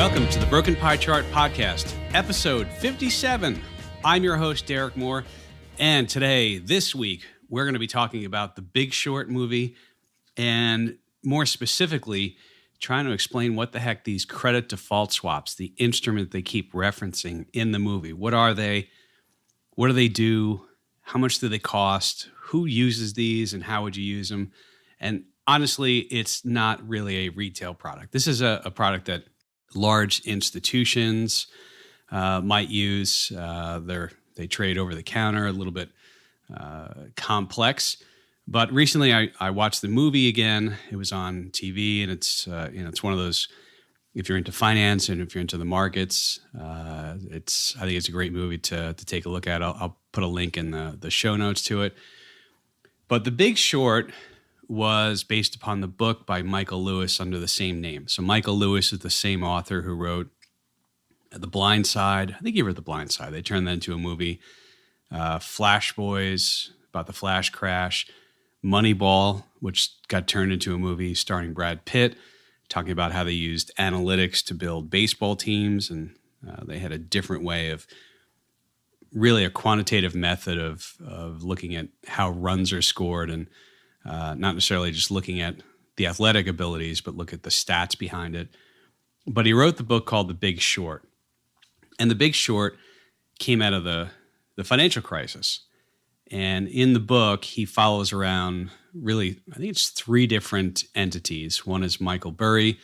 Welcome to the Broken Pie Chart Podcast, episode 57. I'm your host, Derek Moore, and this week, we're going to be talking about the Big Short movie, and more specifically, trying to explain what the heck these credit default swaps, the instrument they keep referencing in the movie. What are they? What do they do? How much do they cost? Who uses these and how would you use them? And honestly, it's not really a retail product. This is a product that large institutions might use. They trade over the counter, a little bit complex. But recently, I watched the movie again. It was on TV, and it's one of those. If you're into finance and if you're into the markets, I think it's a great movie to take a look at. I'll put a link in the show notes to it. But The Big Short was based upon the book by Michael Lewis under the same name. So Michael Lewis is the same author who wrote The Blind Side. I think he wrote The Blind Side. They turned that into a movie. Flash Boys, about the Flash crash. Moneyball, which got turned into a movie starring Brad Pitt, talking about how they used analytics to build baseball teams. And they had a different way of really a quantitative method of looking at how runs are scored and not necessarily just looking at the athletic abilities, but look at the stats behind it. But he wrote the book called The Big Short. And The Big Short came out of the financial crisis. And in the book, he follows around really, I think it's three different entities. One is Michael Burry,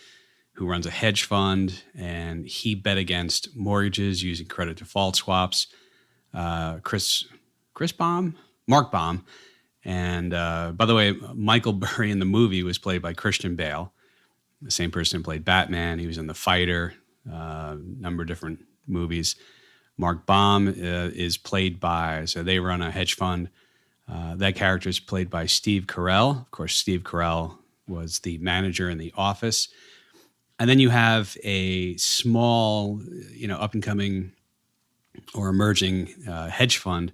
who runs a hedge fund, and he bet against mortgages using credit default swaps. Mark Baum. And by the way, Michael Burry in the movie was played by Christian Bale, the same person who played Batman. He was in The Fighter, number of different movies. Mark Baum is played by, so they run a hedge fund. That character is played by Steve Carrell. Of course, Steve Carell was the manager in The Office. And then you have a small, up-and-coming or emerging hedge fund.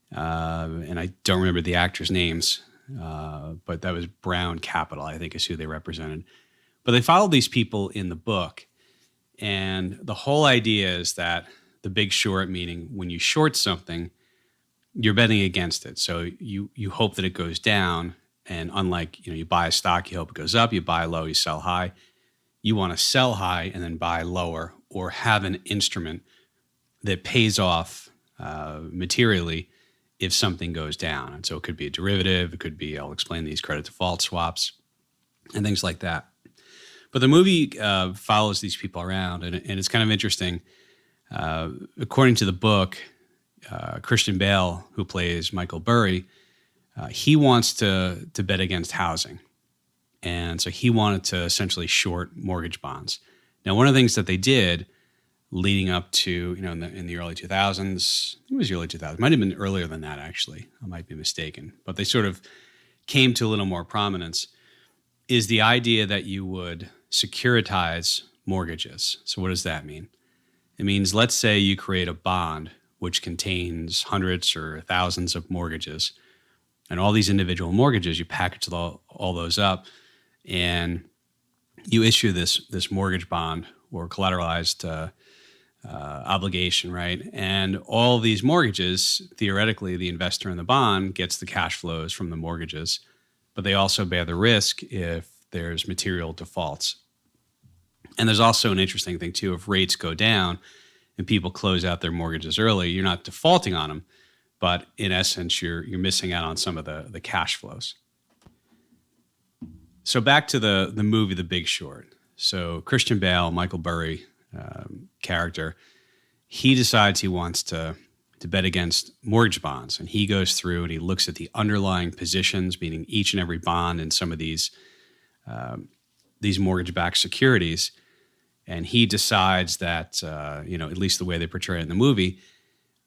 And I don't remember the actors' names, but that was Brown Capital, I think is who they represented. But they followed these people in the book. And the whole idea is that the Big Short, meaning when you short something, you're betting against it. So you hope that it goes down. And unlike, you buy a stock, you hope it goes up, you buy low, you sell high. You want to sell high and then buy lower, or have an instrument that pays off materially if something goes down. And so it could be a derivative, it could be, I'll explain these credit default swaps and things like that. But the movie follows these people around, and it's kind of interesting. According to the book, Christian Bale, who plays Michael Burry, he wants to bet against housing. And so he wanted to essentially short mortgage bonds. Now, one of the things that they did leading up to, in the early 2000s, it was the early 2000s, it might have been earlier than that, actually. I might be mistaken. But they sort of came to a little more prominence, is the idea that you would securitize mortgages. So what does that mean? It means, let's say you create a bond which contains hundreds or thousands of mortgages, and all these individual mortgages, you package all those up, and you issue this mortgage bond or collateralized obligation, right? And all these mortgages, theoretically, the investor in the bond gets the cash flows from the mortgages, but they also bear the risk if there's material defaults. And there's also an interesting thing too, if rates go down and people close out their mortgages early, you're not defaulting on them, but in essence, you're missing out on some of the cash flows. So back to the movie, The Big Short. So Christian Bale, Michael Burry character, he decides he wants to bet against mortgage bonds. And he goes through and he looks at the underlying positions, meaning each and every bond in some of these mortgage-backed securities. And he decides that, at least the way they portray it in the movie,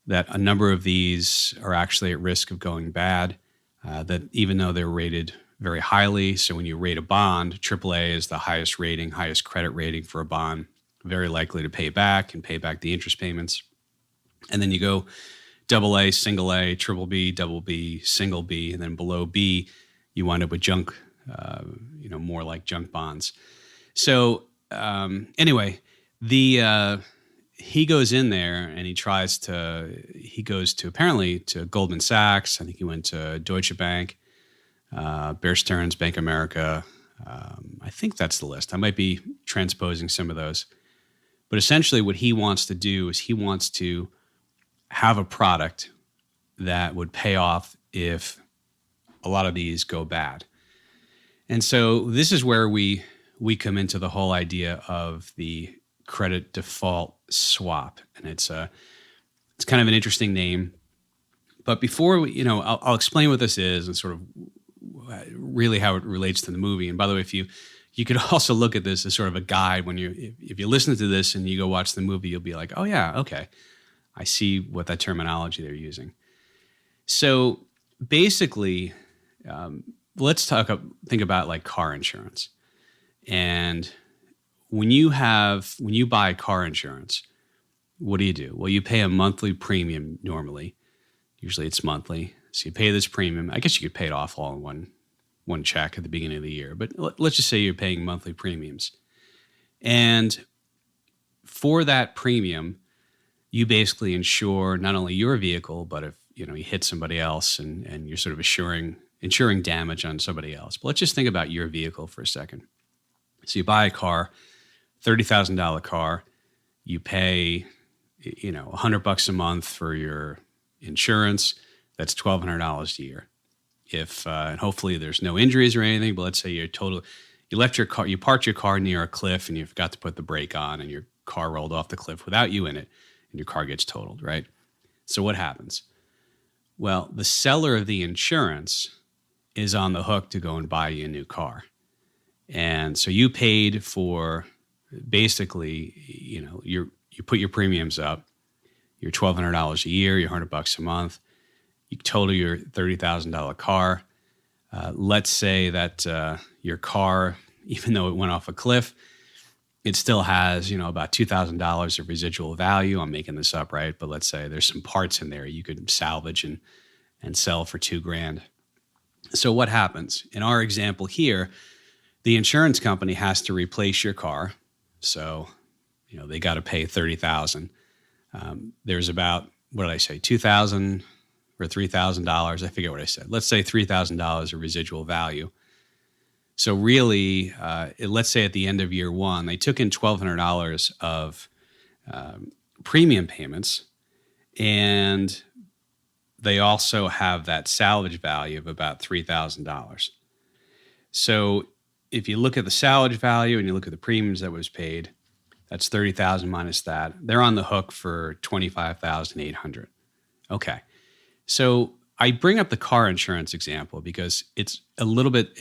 that a number of these are actually at risk of going bad, that even though they're rated very highly, so when you rate a bond, AAA is the highest rating, highest credit rating for a bond, very likely to pay back and pay back the interest payments. And then you go AA, single A, triple B, double B, single B, and then below B, you wind up with junk, more like junk bonds. So anyway, The he goes in there and he goes to apparently to Goldman Sachs. I think he went to Deutsche Bank, Bear Stearns, Bank of America. I think that's the list. I might be transposing some of those. But essentially what he wants to do is he wants to have a product that would pay off if a lot of these go bad. And so this is where we come into the whole idea of the credit default swap. And it's kind of an interesting name. But before I'll explain what this is and sort of really how it relates to the movie. And by the way, if you could also look at this as sort of a guide if you listen to this and you go watch the movie, you'll be like, oh yeah, okay, I see what that terminology they're using. So basically, let's think about like car insurance. And when you buy car insurance, what do? Well, you pay a monthly premium normally. Usually it's monthly. So you pay this premium. I guess you could pay it off all in one check at the beginning of the year. But let's just say you're paying monthly premiums. And for that premium, you basically insure not only your vehicle, but if you hit somebody else and you're sort of insuring damage on somebody else. But let's just think about your vehicle for a second. So you buy a car, $30,000 car, you pay, $100 a month for your insurance. That's $1,200 a year. If and hopefully there's no injuries or anything, but let's say you parked your car near a cliff and you forgot to put the brake on and your car rolled off the cliff without you in it and your car gets totaled, right? So what happens? Well, the seller of the insurance is on the hook to go and buy you a new car. And so you paid for basically, you put your premiums up, your $1,200 a year, your $100 a month. You total your $30,000 car. Let's say that your car, even though it went off a cliff, it still has, about $2,000 of residual value. I'm making this up, right? But let's say there's some parts in there you could salvage and sell for $2,000. So what happens? In our example here, the insurance company has to replace your car. So, they got to pay $30,000. There's about, what did I say, $2,000 or $3,000? I forget what I said. Let's say $3,000 of residual value. So really, let's say at the end of year one, they took in $1,200 of premium payments, and they also have that salvage value of about $3,000. So if you look at the salvage value and you look at the premiums that was paid, that's $30,000 minus that. They're on the hook for $25,800. Okay. So I bring up the car insurance example because it's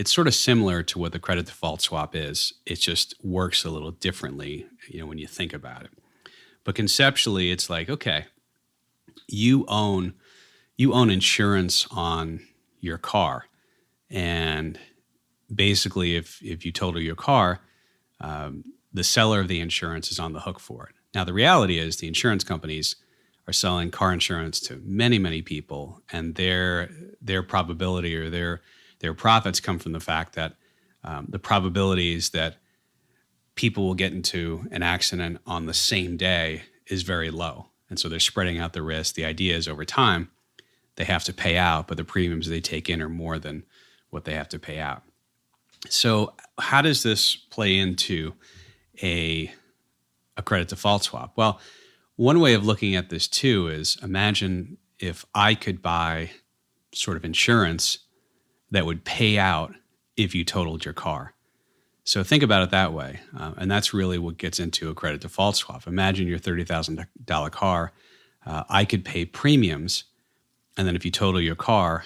sort of similar to what the credit default swap is. It just works a little differently, when you think about it. But conceptually, it's like, okay, you own insurance on your car. And basically, if you total your car, the seller of the insurance is on the hook for it. Now, the reality is the insurance companies are selling car insurance to many, many people, and their probability or their profits come from the fact that the probabilities that people will get into an accident on the same day is very low. And so they're spreading out the risk. The idea is over time, they have to pay out, but the premiums they take in are more than what they have to pay out. So how does this play into a credit default swap? Well, one way of looking at this too is imagine if I could buy sort of insurance that would pay out if you totaled your car. So think about it that way. And that's really what gets into a credit default swap. Imagine your $30,000 car. I could pay premiums, and then if you total your car,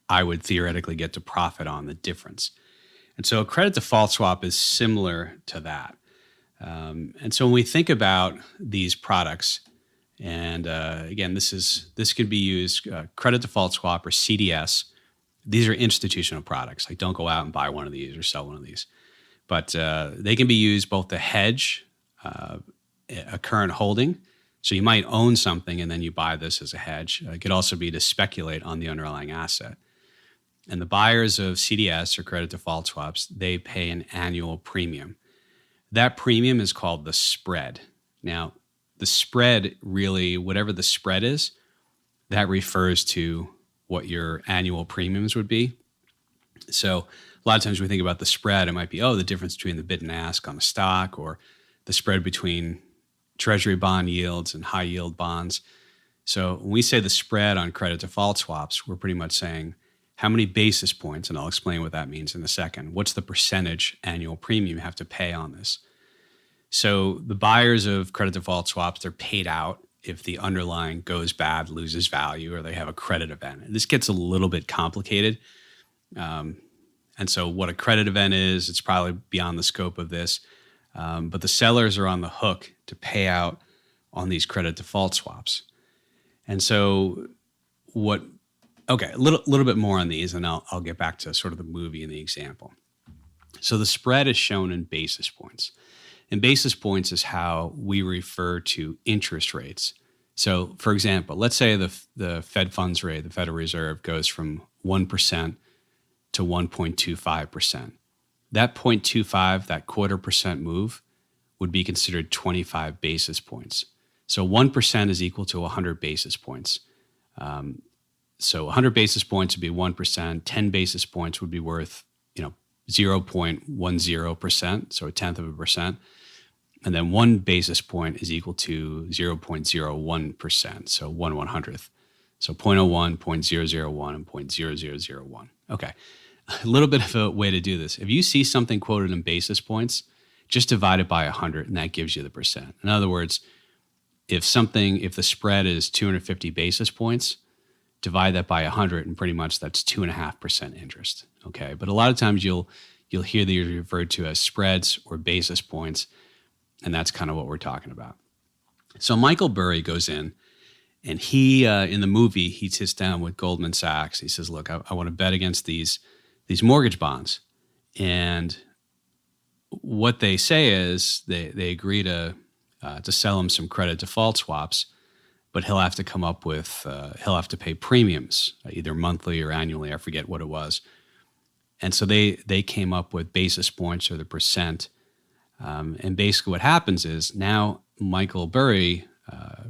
I would theoretically get to profit on the difference. And so a credit default swap is similar to that. And so when we think about these products, and again, this could be used, credit default swap or CDS. These are institutional products. Like, don't go out and buy one of these or sell one of these. But they can be used both to hedge a current holding. So you might own something and then you buy this as a hedge. It could also be to speculate on the underlying asset. And the buyers of CDS or credit default swaps, they pay an annual premium. That premium is called the spread. Now, the spread really, whatever the spread is, that refers to what your annual premiums would be. So a lot of times we think about the spread, it might be, the difference between the bid and ask on a stock, or the spread between treasury bond yields and high yield bonds. So when we say the spread on credit default swaps, we're pretty much saying how many basis points, and I'll explain what that means in a second. What's the percentage annual premium you have to pay on this? So the buyers of credit default swaps, they're paid out if the underlying goes bad, loses value, or they have a credit event. And this gets a little bit complicated. And so what a credit event is, it's probably beyond the scope of this. But the sellers are on the hook to pay out on these credit default swaps. And so a little bit more on these, and I'll get back to sort of the movie and the example. So the spread is shown in basis points. And basis points is how we refer to interest rates. So for example, let's say the Fed funds rate, the Federal Reserve, goes from 1% to 1.25%. That 0.25, that 0.25% move, would be considered 25 basis points. So 1% is equal to 100 basis points. So 100 basis points would be 1%. 10 basis points would be worth 0.10%, so a tenth of a percent. And then 1 basis point is equal to 0.01%, so 1/100th. So 0.01, 0.001, and 0.0001. Okay, a little bit of a way to do this. If you see something quoted in basis points, just divide it by 100, and that gives you the percent. In other words, if the spread is 250 basis points, divide that by 100, and pretty much that's 2.5% interest. Okay, but a lot of times you'll hear these referred to as spreads or basis points, and that's kind of what we're talking about. So Michael Burry goes in, and he in the movie he sits down with Goldman Sachs. He says, "Look, I want to bet against these mortgage bonds," and what they say is they agree to sell him some credit default swaps, but he'll have to come up with he'll have to pay premiums either monthly or annually. I forget what it was. And so they came up with basis points or the percent. And basically what happens is now Michael Burry,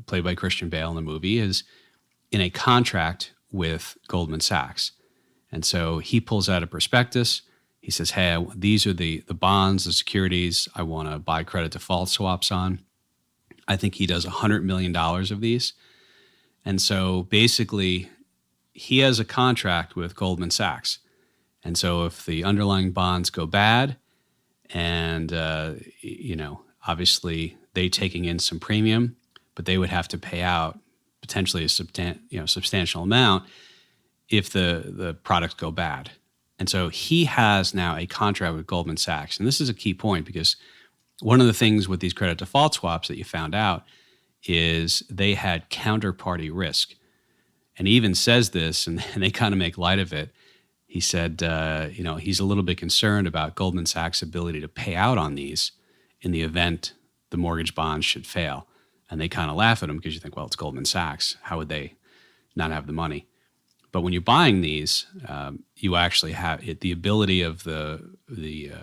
played by Christian Bale in the movie, is in a contract with Goldman Sachs. And so he pulls out a prospectus. He says, "Hey, these are the bonds, the securities I want to buy credit default swaps on." I think he does $100 million of these. And so basically he has a contract with Goldman Sachs. And so if the underlying bonds go bad, and obviously they taking in some premium, but they would have to pay out potentially a substantial amount if the products go bad. And so he has now a contract with Goldman Sachs. And this is a key point, because one of the things with these credit default swaps that you found out is they had counterparty risk. And he even says this, and they kind of make light of it. He said, he's a little bit concerned about Goldman Sachs' ability to pay out on these in the event the mortgage bonds should fail. And they kind of laugh at him because you think, well, it's Goldman Sachs. How would they not have the money? But when you're buying these, you actually have the ability of the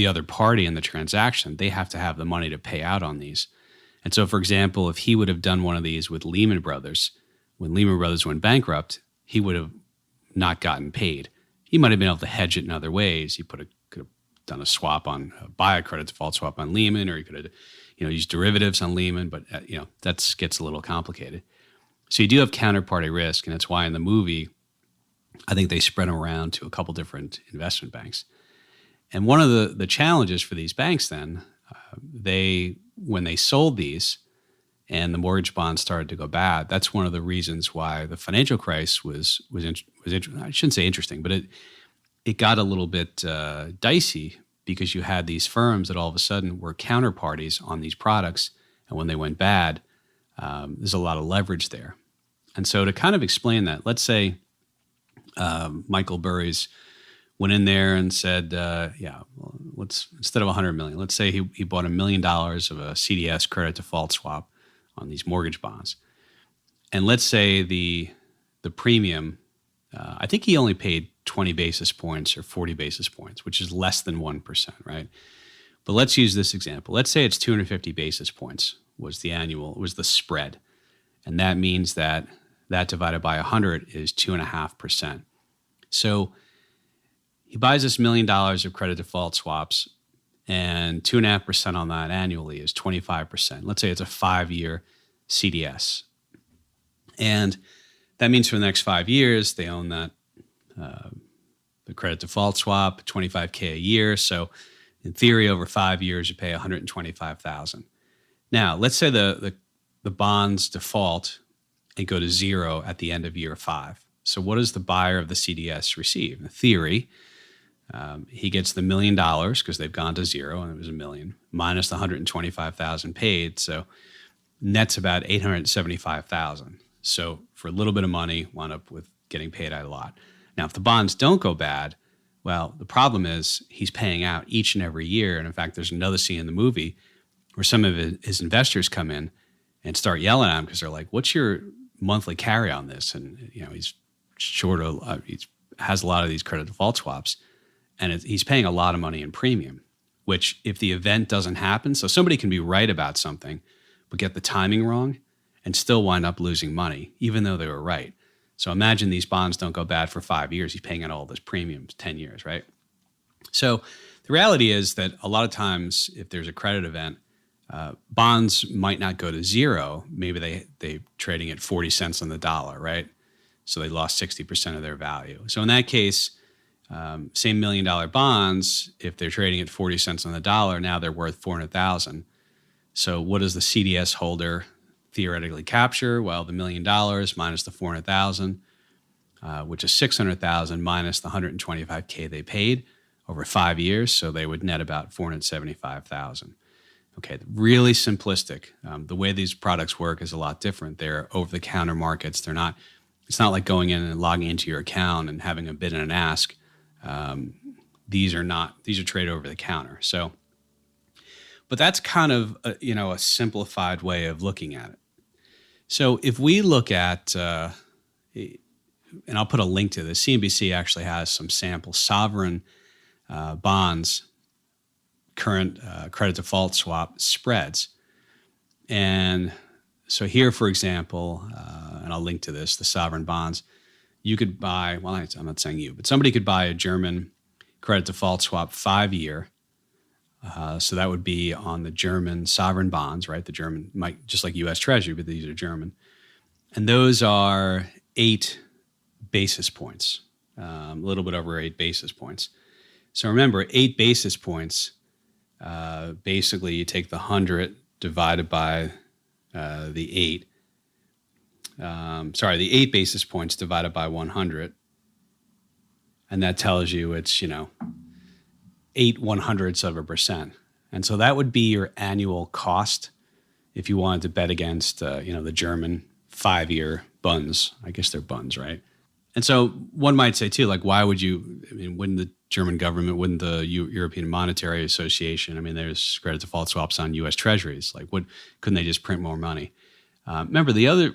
other party in the transaction. They have to have the money to pay out on these. And so, for example, if he would have done one of these with Lehman Brothers, when Lehman Brothers went bankrupt, he would have not gotten paid. He might have been able to hedge it in other ways. He could have done a swap buy a credit default swap on Lehman, or he could have, used derivatives on Lehman. But that gets a little complicated. So you do have counterparty risk, and that's why in the movie, I think they spread them around to a couple different investment banks. And one of the challenges for these banks then, when they sold these, and the mortgage bonds started to go bad, that's one of the reasons why the financial crisis was I shouldn't say interesting, but it got a little bit dicey, because you had these firms that all of a sudden were counterparties on these products, and when they went bad, there's a lot of leverage there. And so to kind of explain that, let's say Michael Burry's went in there and said, let's instead of $100 million, let's say he bought $1 million of a CDS credit default swap on these mortgage bonds. And let's say the premium, I think he only paid 20 basis points or 40 basis points, which is less than 1%, right? But let's use this example. Let's say it's 250 basis points was the spread. And that means that divided by 100 is 2.5%. So he buys this $1 million of credit default swaps, and 2.5% on that annually is 25%. Let's say it's a 5-year CDS. And that means for the next 5 years, they own that the credit default swap, $25K a year. So in theory, over 5 years, you pay $125,000. Now, let's say the bonds default and go to zero at the end of year 5. So what does the buyer of the CDS receive? In theory, he gets the $1 million because they've gone to zero and it was $1 million minus the $125,000 paid. So net's about $875,000. So for a little bit of money, wound up with getting paid out a lot. Now, if the bonds don't go bad, well, the problem is he's paying out each and every year. And in fact, there's another scene in the movie where some of his investors come in and start yelling at him because they're like, "What's your monthly carry on this?" And he's he has a lot of these credit default swaps, and he's paying a lot of money in premium. Which, if the event doesn't happen, so somebody can be right about something, but get the timing wrong, and still wind up losing money, even though they were right. So imagine these bonds don't go bad for 5 years. He's paying out all this premiums, 10 years, right? So the reality is that a lot of times, if there's a credit event, bonds might not go to zero. Maybe they're trading at 40 cents on the dollar, right? So they lost 60% of their value. So in that case, same $1 million bonds, if they're trading at 40 cents on the dollar, now they're worth $400,000. So what does the CDS holder theoretically capture? Well, the $1 million minus the $400,000, which is $600,000 minus the $125K they paid over 5 years. So they would net about $475,000. Okay, really simplistic. The way these products work is a lot different. They're over-the-counter markets. It's not like going in and logging into your account and having a bid and an ask. These are traded over the counter. So, but that's kind of a simplified way of looking at it. So if we look at, and I'll put a link to this, CNBC actually has some sample sovereign bonds, current credit default swap spreads. And so here, for example, and I'll link to this, the sovereign bonds, you could buy, well, I'm not saying you, but somebody could buy a German credit default swap 5-year. So that would be on the German sovereign bonds, right? The German, just like U.S. Treasury, but these are German. And those are 8 basis points, a little bit over 8 basis points. So remember, 8 basis points, basically you take the 100 divided by the 8. The 8 basis points divided by 100. And that tells you it's, 0.08%. And so that would be your annual cost if you wanted to bet against, the German 5-year bunds. I guess they're bunds, right? And so one might say too, like, why would wouldn't the German government, wouldn't the European Monetary Association, there's credit default swaps on U.S. Treasuries. Like, couldn't they just print more money? Remember, the other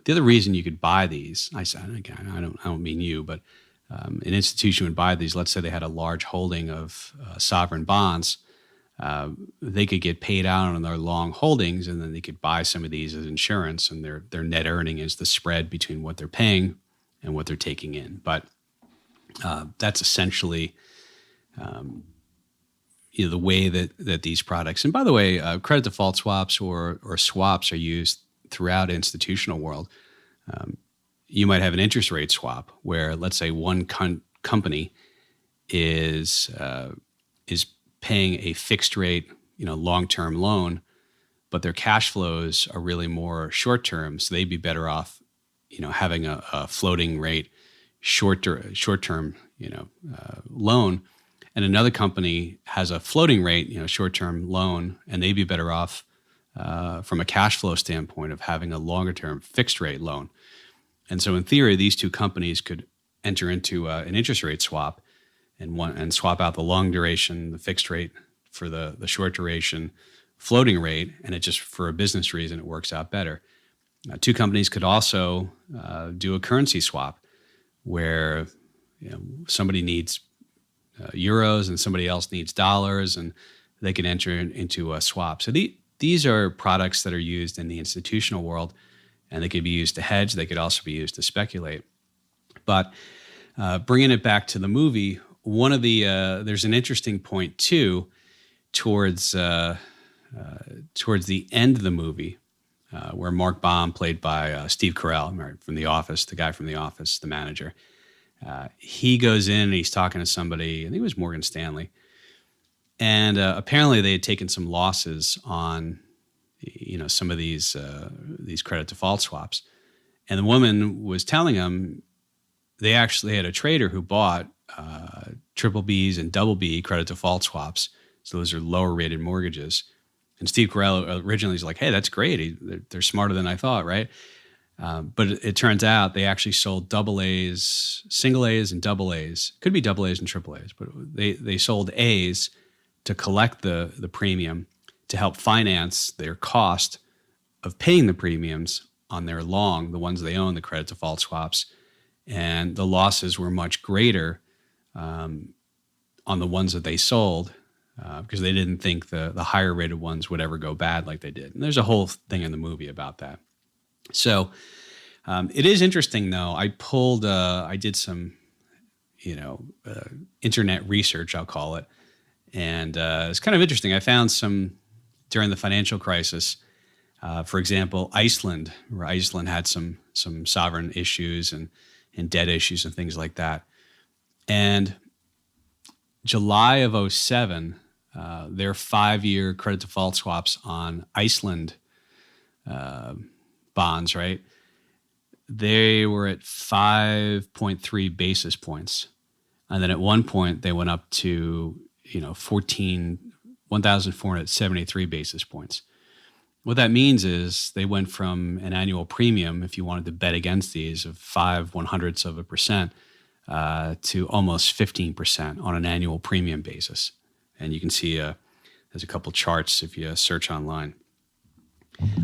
reason you could buy these, I said, again, I don't mean you, but an institution would buy these. Let's say they had a large holding of sovereign bonds. They could get paid out on their long holdings, and then they could buy some of these as insurance, and their net earning is the spread between what they're paying and what they're taking in. But that's essentially the way that these products, and by the way, credit default swaps or swaps are used throughout institutional world. You might have an interest rate swap where, let's say, one company is paying a fixed rate, long-term loan, but their cash flows are really more short-term, so they'd be better off, having a floating rate, short-term, loan. And another company has a floating rate, short-term loan, and they'd be better off from a cash flow standpoint of having a longer-term fixed rate loan. And so in theory, these two companies could enter into an interest rate swap and swap out the long duration, the fixed rate for the short duration floating rate. And it just, for a business reason, it works out better. Two companies could also do a currency swap where somebody needs euros and somebody else needs dollars, and they can enter into a swap. So these are products that are used in the institutional world, and they could be used to hedge. They could also be used to speculate. But bringing it back to the movie, one of the there's an interesting point too towards the end of the movie, where Mark Baum, played by Steve Carrell from The Office, the guy from The Office, the manager, he goes in and he's talking to somebody. I think it was Morgan Stanley, and apparently they had taken some losses on, some of these credit default swaps, and the woman was telling him they actually had a trader who bought triple B's and double B credit default swaps. So those are lower rated mortgages. And Steve Carell originally was like, hey, that's great. They're smarter than I thought, right? But it turns out they actually sold double A's, single A's, and double A's. Could be double A's and triple A's, but they sold A's to collect the premium to help finance their cost of paying the premiums on their long, the ones they own, the credit default swaps. And the losses were much greater on the ones that they sold because they didn't think the higher rated ones would ever go bad like they did. And there's a whole thing in the movie about that. So it is interesting, though. I did some, internet research, I'll call it. And it's kind of interesting. I found some during the financial crisis, for example, Iceland, where Iceland had some sovereign issues and debt issues and things like that. And July of 2007, their 5-year credit default swaps on Iceland bonds, right? They were at 5.3 basis points. And then at one point they went up to, 1,473 basis points. What that means is they went from an annual premium, if you wanted to bet against these, of 0.05% to almost 15% on an annual premium basis. And you can see there's a couple charts if you search online.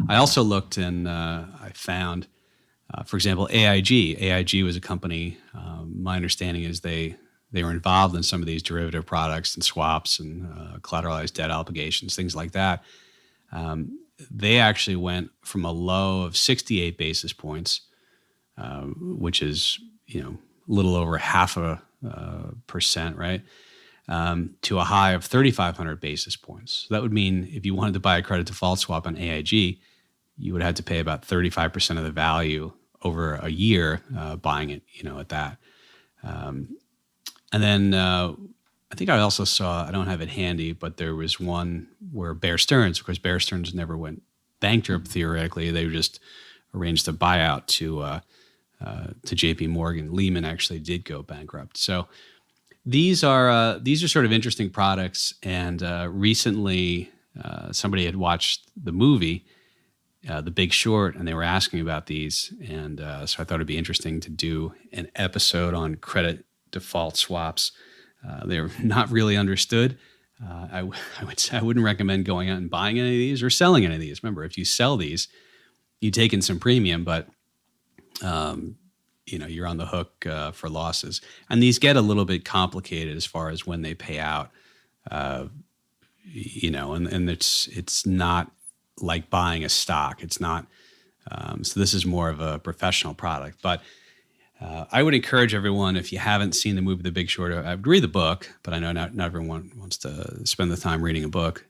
I also looked and I found, for example, AIG. AIG was a company, my understanding is they were involved in some of these derivative products and swaps and collateralized debt obligations, things like that. They actually went from a low of 68 basis points, which is, a little over 0.5%, right? To a high of 3,500 basis points. So that would mean if you wanted to buy a credit default swap on AIG, you would have to pay about 35% of the value over a year buying it, at that. And then I think I also saw, I don't have it handy, but there was one where Bear Stearns, of course, Bear Stearns never went bankrupt theoretically. They just arranged a buyout to J.P. Morgan. Lehman actually did go bankrupt. So these are sort of interesting products. And recently, somebody had watched the movie, The Big Short, and they were asking about these. And so I thought it'd be interesting to do an episode on credit default swaps. They're not really understood. I would say I wouldn't recommend going out and buying any of these or selling any of these. Remember, if you sell these, you take in some premium, but you're on the hook for losses. And these get a little bit complicated as far as when they pay out. And it's not like buying a stock. It's not. So this is more of a professional product, but. I would encourage everyone, if you haven't seen the movie The Big Short, I would read the book, but I know not everyone wants to spend the time reading a book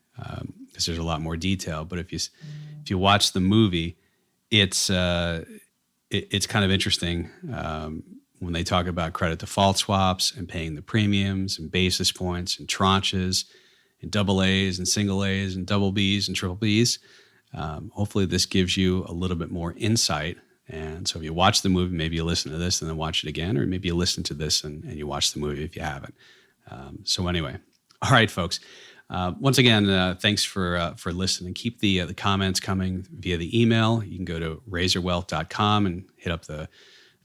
because there's a lot more detail. But if you watch the movie, it's kind of interesting when they talk about credit default swaps and paying the premiums and basis points and tranches and double A's and single A's and double B's and triple B's. Hopefully this gives you a little bit more insight. And so if you watch the movie, maybe you listen to this and then watch it again, or maybe you listen to this and you watch the movie if you haven't. So anyway, all right, folks. Once again, thanks for listening. Keep the comments coming via the email. You can go to razorwealth.com and hit up the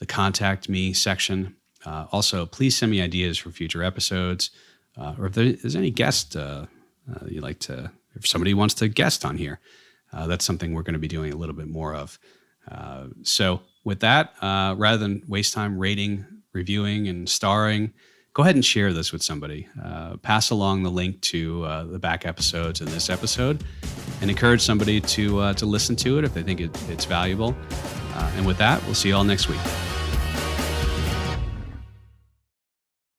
contact me section. Also, please send me ideas for future episodes, or if there's any guest you'd like to, if somebody wants to guest on here, that's something we're going to be doing a little bit more of. So with that, rather than waste time rating, reviewing, and starring, go ahead and share this with somebody. Pass along the link to the back episodes and this episode, and encourage somebody to listen to it if they think it's valuable. And with that, we'll see you all next week.